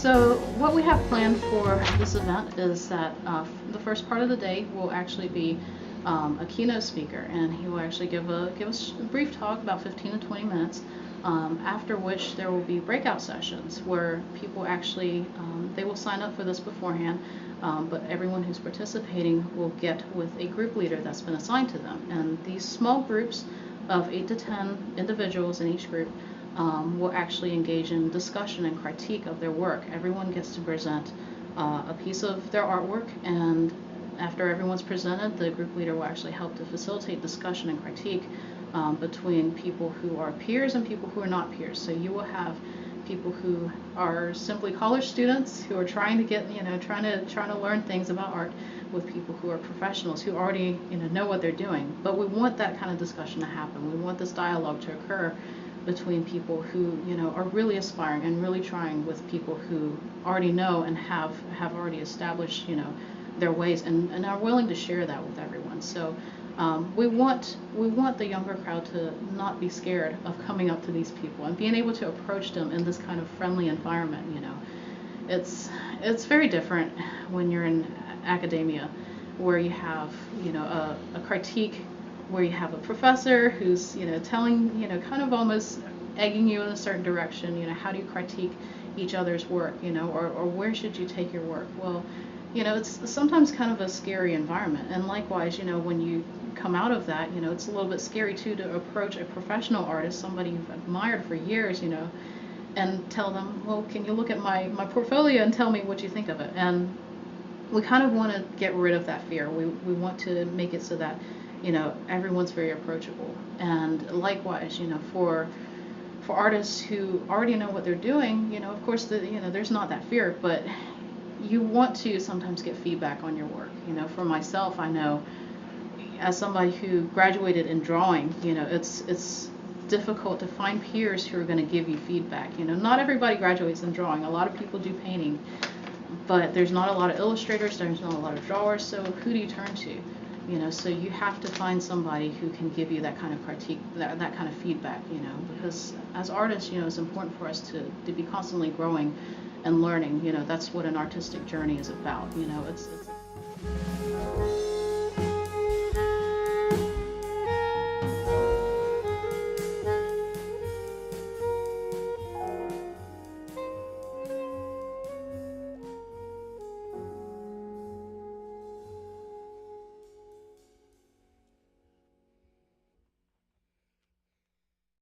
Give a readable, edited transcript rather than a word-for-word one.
So what we have planned for this event is that the first part of the day will actually be a keynote speaker, and he will actually give us a brief talk, about 15 to 20 minutes. After which there will be breakout sessions where people actually they will sign up for this beforehand, but everyone who's participating will get with a group leader that's been assigned to them. And these small groups of 8 to 10 individuals in each group will actually engage in discussion and critique of their work. Everyone gets to present a piece of their artwork, and after everyone's presented, the group leader will actually help to facilitate discussion and critique between people who are peers and people who are not peers. So you will have people who are simply college students who are trying to get, trying to learn things about art, with people who are professionals who already, know what they're doing. But we want that kind of discussion to happen. We want this dialogue to occur between people who, are really aspiring and really trying, with people who already know and have already established, their ways, and are willing to share that with everyone. So we want the younger crowd to not be scared of coming up to these people and being able to approach them in this kind of friendly environment. It's very different when you're in academia, where you have a critique, where you have a professor who's telling, kind of almost egging you in a certain direction. How do you critique each other's work, or where should you take your work? Well, it's sometimes kind of a scary environment. And likewise, when you come out of that, it's a little bit scary too to approach a professional artist, somebody you've admired for years, and tell them, well, can you look at my portfolio and tell me what you think of it? And we kind of want to get rid of that fear. We want to make it so that, everyone's very approachable. And likewise, for artists who already know what they're doing, of course, there's not that fear, but you want to sometimes get feedback on your work. For myself, I know, as somebody who graduated in drawing, it's difficult to find peers who are going to give you feedback. Not everybody graduates in drawing. A lot of people do painting, but there's not a lot of illustrators, there's not a lot of drawers, so who do you turn to? So you have to find somebody who can give you that kind of critique, that kind of feedback, because as artists, it's important for us to be constantly growing and learning. That's what an artistic journey is about. It's